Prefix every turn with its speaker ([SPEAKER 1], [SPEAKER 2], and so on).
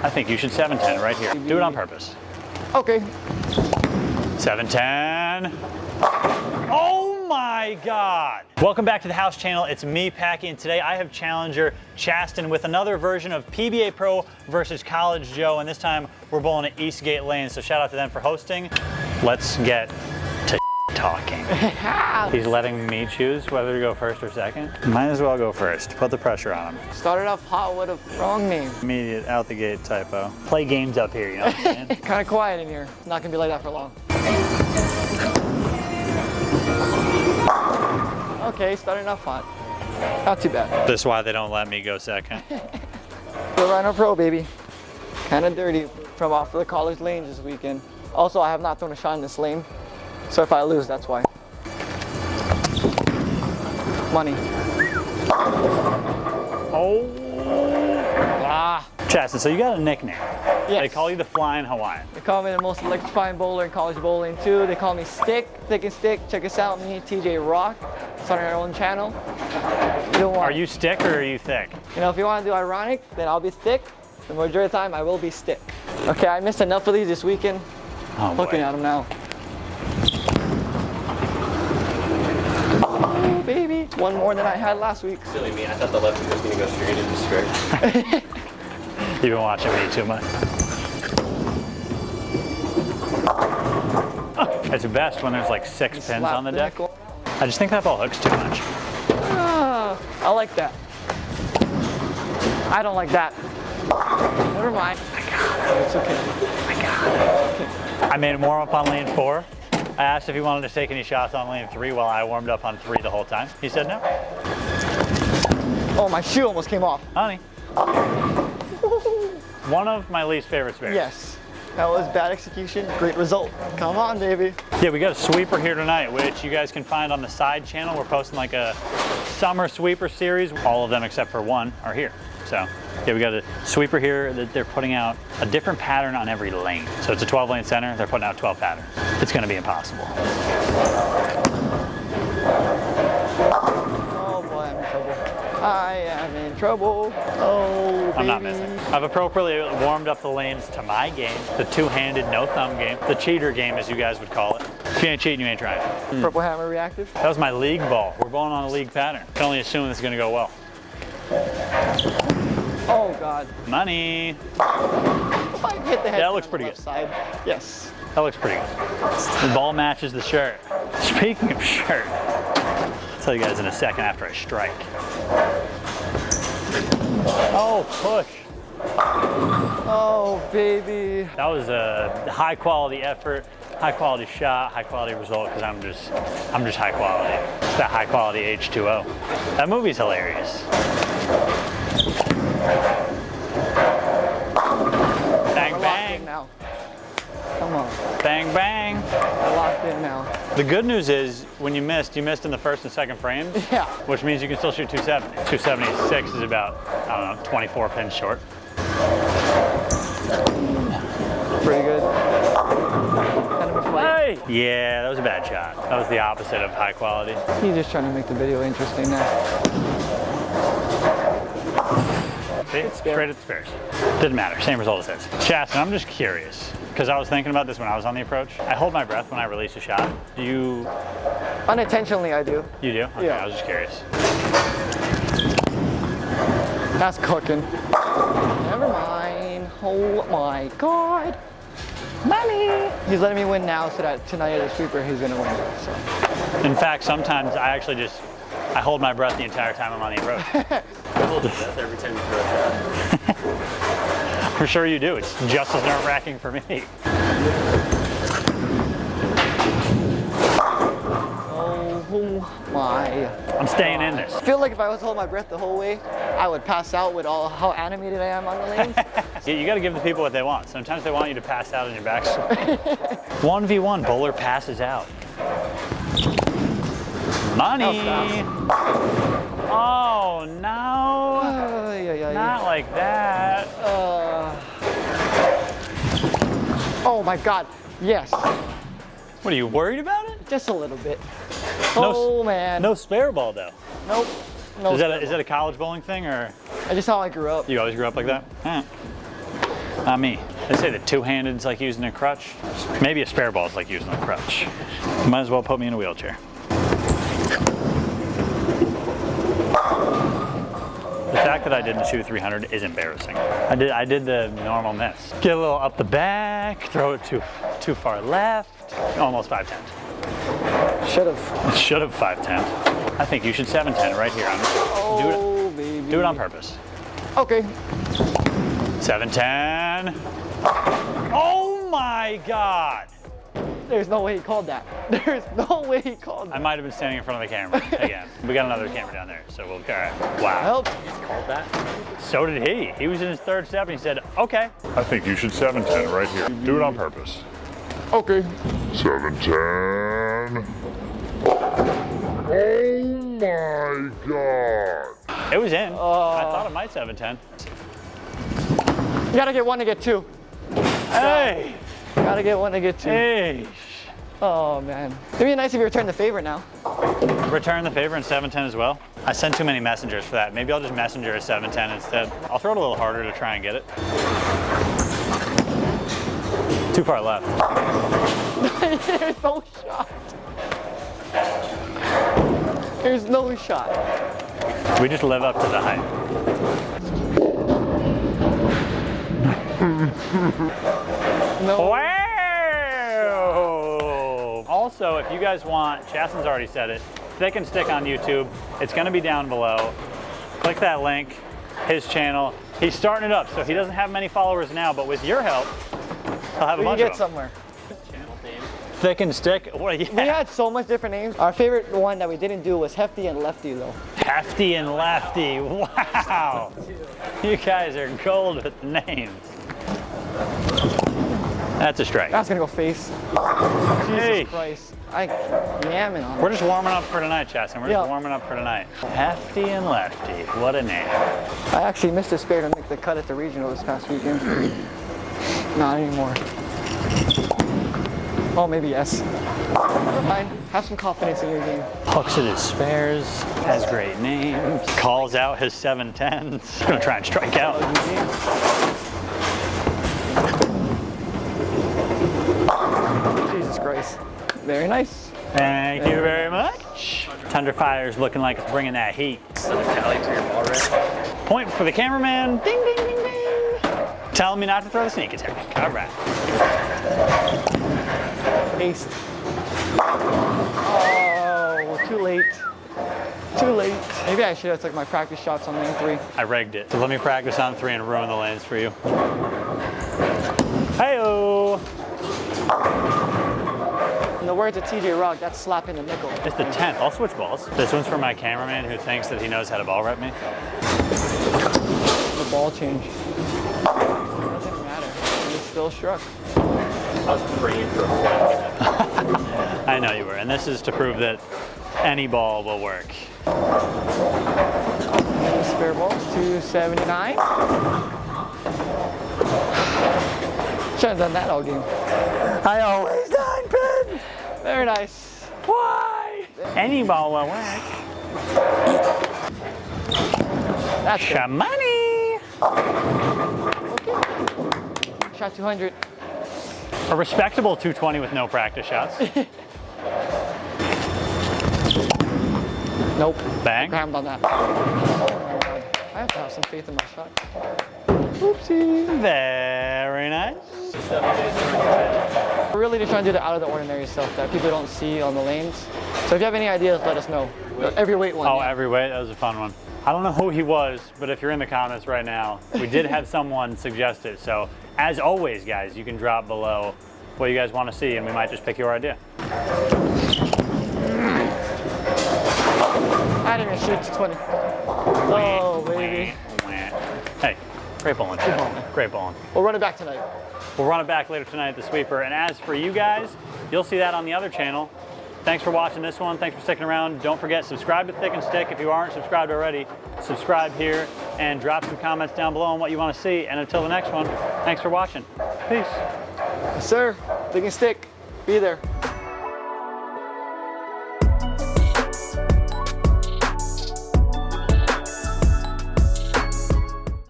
[SPEAKER 1] I think you should 710 right here. Do it on purpose.
[SPEAKER 2] Okay.
[SPEAKER 1] 710. Oh my God. Welcome back to the house channel. It's me, Packy, and today I have challenger Chasten with another version of PBA Pro versus College Joe, and this time we're bowling at Eastgate Lane, so shout out to them for hosting. Let's get to talking. He's letting me choose whether to go first or second. Might as well go first. Put the pressure on him.
[SPEAKER 2] Started off hot with a wrong name.
[SPEAKER 1] Immediate out the gate typo. Play games up here, you know what I'm saying?
[SPEAKER 2] Kind of quiet in here. Not gonna be like that for long. Okay, starting off hot. Not too bad.
[SPEAKER 1] This is why they don't let me go second.
[SPEAKER 2] Go Rhino Pro, baby. Kind of dirty from off of the college lanes this weekend. Also, I have not thrown a shot in this lane, so if I lose, that's why. Money.
[SPEAKER 1] Oh.
[SPEAKER 2] Ah.
[SPEAKER 1] Chasten, so you got a nickname.
[SPEAKER 2] Yes.
[SPEAKER 1] They call you the Flying Hawaiian.
[SPEAKER 2] They call me the most electrifying bowler in college bowling too. They call me Stick, Thick and Stick. Check us out, me and TJ Rock. It's on our own channel.
[SPEAKER 1] Are you stick or are you thick?
[SPEAKER 2] You know, if you want to do ironic, then I'll be Thick. The majority of the time, I will be Stick. Okay, I missed enough of these this weekend.
[SPEAKER 1] Oh,
[SPEAKER 2] looking at them now. Oh, baby. One more than I had last week.
[SPEAKER 3] Silly me, I thought the lefty was going to go straight into straight.
[SPEAKER 1] You've been watching me too much. It's best when there's like 6 pins on the deck. I just think that ball hooks too much.
[SPEAKER 2] I like that. I don't like that. Never mind.
[SPEAKER 1] I got it.
[SPEAKER 2] It's okay.
[SPEAKER 1] I got it. Okay. I made him warm up on lane 4. I asked if he wanted to take any shots on lane 3 while I warmed up on 3 the whole time. He said no.
[SPEAKER 2] Oh, my shoe almost came off.
[SPEAKER 1] Honey. One of my least favorite spares.
[SPEAKER 2] Yes. That was bad execution, great result. Come on, baby.
[SPEAKER 1] Yeah, we got a sweeper here tonight, which you guys can find on the side channel. We're posting like a summer sweeper series. All of them except for one are here. So yeah, we got a sweeper here that they're putting out a different pattern on every lane. So it's a 12 lane center, they're putting out 12 patterns. It's gonna be impossible.
[SPEAKER 2] Oh boy, I'm in trouble. I am in trouble. Oh, baby.
[SPEAKER 1] I'm not missing. I've appropriately warmed up the lanes to my game, the two-handed, no thumb game, the cheater game as you guys would call it. If you ain't cheating, you ain't trying.
[SPEAKER 2] Purple Hammer reactive.
[SPEAKER 1] That was my league ball. We're bowling on a league pattern. I can only assume this is gonna go well.
[SPEAKER 2] Oh God.
[SPEAKER 1] Money.
[SPEAKER 2] If I hit the head.
[SPEAKER 1] That looks pretty good.
[SPEAKER 2] Side. Yes.
[SPEAKER 1] That looks pretty good. The ball matches the shirt. Speaking of shirt, I'll tell you guys in a second after I strike. Oh, push.
[SPEAKER 2] Oh, baby.
[SPEAKER 1] That was a high quality effort, high quality shot, high quality result, because I'm just high quality. It's that high quality H2O. That movie's hilarious. Bang, bang.
[SPEAKER 2] Now. Come on.
[SPEAKER 1] Bang, bang.
[SPEAKER 2] We're locked in now.
[SPEAKER 1] The good news is, when you missed in the first and second frames,
[SPEAKER 2] Yeah.
[SPEAKER 1] which means you can still shoot 270. 276 is about, I don't know, 24 pins short.
[SPEAKER 2] Pretty good. Kind of a flight.
[SPEAKER 1] Hey! Yeah, that was a bad shot. That was the opposite of high quality.
[SPEAKER 2] He's just trying to make the video interesting now.
[SPEAKER 1] See? Straight at the spares. Didn't matter. Same result as this. Chasten, I'm just curious, because I was thinking about this when I was on the approach. I hold my breath when I release a shot. Do you?
[SPEAKER 2] Unintentionally, I do.
[SPEAKER 1] You do? Okay,
[SPEAKER 2] Yeah.
[SPEAKER 1] I was just curious.
[SPEAKER 2] That's cooking. Never mind. Oh my God. Money. He's letting me win now, so that tonight at the sweeper he's gonna win. So.
[SPEAKER 1] In fact, sometimes I actually I hold my breath the entire time I'm on the approach.
[SPEAKER 3] I hold your breath every time you throw a shot.
[SPEAKER 1] I'm sure you do. It's just as nerve-wracking for me.
[SPEAKER 2] Oh my.
[SPEAKER 1] I'm staying in this.
[SPEAKER 2] I feel like if I was to hold my breath the whole way, I would pass out with how animated I am on the lanes.
[SPEAKER 1] Yeah, you got to give the people what they want. Sometimes they want you to pass out on your backswing. 1v1, bowler passes out. Money. Oh no! Not like that.
[SPEAKER 2] Oh my God! Yes.
[SPEAKER 1] What, are you worried about it?
[SPEAKER 2] Just a little bit.
[SPEAKER 1] No,
[SPEAKER 2] Oh man.
[SPEAKER 1] No spare ball though.
[SPEAKER 2] Nope. No.
[SPEAKER 1] Is that a college bowling thing, or
[SPEAKER 2] I just how I grew up.
[SPEAKER 1] you always grew up like that? Not me. They say that two-handed's like using a crutch. Maybe a spare ball is like using a crutch. You might as well put me in a wheelchair. The fact that I didn't shoot 300 is embarrassing. I did the normal miss. Get a little up the back, throw it too far left. Almost 510. Should have 510. I think you should 710 right here. Do it on purpose.
[SPEAKER 2] Okay.
[SPEAKER 1] 710. Oh my God.
[SPEAKER 2] There's no way he called that. There's no way he called that.
[SPEAKER 1] I might have been standing in front of the camera again. We got another camera down there, so we'll, all right. Wow.
[SPEAKER 2] Help.
[SPEAKER 3] Called that?
[SPEAKER 1] So did he. He was in his third step and he said, okay.
[SPEAKER 4] I think you should 710 right here. Do it on purpose.
[SPEAKER 2] Okay.
[SPEAKER 4] 710. Oh my God.
[SPEAKER 1] It was in. I thought it might 710.
[SPEAKER 2] You gotta get one to get two.
[SPEAKER 1] Hey.
[SPEAKER 2] Gotta get one to get two.
[SPEAKER 1] Hey.
[SPEAKER 2] Oh man. It'd be nice if you returned the favor now.
[SPEAKER 1] Return the favor in 710 as well. I sent too many messengers for that. Maybe I'll just messenger a 710 instead. I'll throw it a little harder to try and get it. Too far left.
[SPEAKER 2] There's no shot. There's no shot.
[SPEAKER 1] We just live up to the hype.
[SPEAKER 2] No.
[SPEAKER 1] Wow! Also, if you guys want, Chasten's already said it, Thick and Stick on YouTube. It's gonna be down below. Click that link, his channel. He's starting it up, so he doesn't have many followers now, but with your help, he'll have a bunch
[SPEAKER 2] We
[SPEAKER 1] of
[SPEAKER 2] get
[SPEAKER 1] them.
[SPEAKER 2] somewhere.
[SPEAKER 3] Channel name.
[SPEAKER 1] Thick and Stick, what,
[SPEAKER 2] We
[SPEAKER 1] yeah.
[SPEAKER 2] had so much different names. Our favorite one that we didn't do was Hefty and Lefty though.
[SPEAKER 1] Hefty and Lefty, wow. You guys are gold with the names. That's a strike.
[SPEAKER 2] That's gonna go face.
[SPEAKER 1] Hey.
[SPEAKER 2] Jesus Christ. I yamming on
[SPEAKER 1] We're
[SPEAKER 2] it.
[SPEAKER 1] just warming up for tonight, Chasten. We're
[SPEAKER 2] Yeah.
[SPEAKER 1] just warming up for tonight. Hefty and Lefty, what a name.
[SPEAKER 2] I actually missed a spare to make the cut at the regional this past weekend. Not anymore. Oh, maybe yes. Never mind. Have some confidence in your game.
[SPEAKER 1] Hooks at his spares, has great names, calls out his 710s. Gonna try and strike out.
[SPEAKER 2] Jesus Christ. Very nice.
[SPEAKER 1] Thank you very much. Tundra Fire's looking like it's bringing that heat.
[SPEAKER 3] Send a tally to your ball rate.
[SPEAKER 1] Point for the cameraman. Ding, ding, ding, ding. Telling me not to throw the sneak attack. All right.
[SPEAKER 2] Aced. Oh, too late. Too late. Maybe I should have took my practice shots on lane 3.
[SPEAKER 1] I rigged it. So let me practice on 3 and ruin the lanes for you. Hey-o.
[SPEAKER 2] In the words of TJ Rock, that's slapping the nickel.
[SPEAKER 1] It's the 10th. I'll switch balls. This one's for my cameraman who thinks that he knows how to ball rep me.
[SPEAKER 2] The ball change. Doesn't matter. It still struck.
[SPEAKER 3] I was praying for a flag.
[SPEAKER 1] I know you were. And this is to prove that any ball will work.
[SPEAKER 2] Spare ball, 279. Should have done that all game.
[SPEAKER 1] I always 9-pin.
[SPEAKER 2] Very nice.
[SPEAKER 1] Why? Any ball will work.
[SPEAKER 2] That's good.
[SPEAKER 1] Shamani.
[SPEAKER 2] Okay. Shot 200.
[SPEAKER 1] A respectable 220 with no practice shots.
[SPEAKER 2] Nope.
[SPEAKER 1] Bang.
[SPEAKER 2] Crammed on that. I have to have some faith in my shot. Oopsie.
[SPEAKER 1] Very nice.
[SPEAKER 2] We're really just trying to do the out of the ordinary stuff that people don't see on the lanes. So if you have any ideas, let us know. Every weight one.
[SPEAKER 1] Oh,
[SPEAKER 2] yeah.
[SPEAKER 1] every weight. That was a fun one. I don't know who he was, but if you're in the comments right now, we did have someone suggest it. So as always, guys, you can drop below what you guys want to see and we might just pick your idea.
[SPEAKER 2] I didn't even shoot to 20. Oh, baby.
[SPEAKER 1] Hey, great bowling. Great bowling.
[SPEAKER 2] We'll run it back tonight.
[SPEAKER 1] We'll run it back later tonight at the sweeper. And as for you guys, you'll see that on the other channel. Thanks for watching this one. Thanks for sticking around. Don't forget, subscribe to Thick and Stick. If you aren't subscribed already, subscribe here and drop some comments down below on what you want to see. And until the next one, thanks for watching. Peace.
[SPEAKER 2] Yes, sir. Thick and Stick. Be there.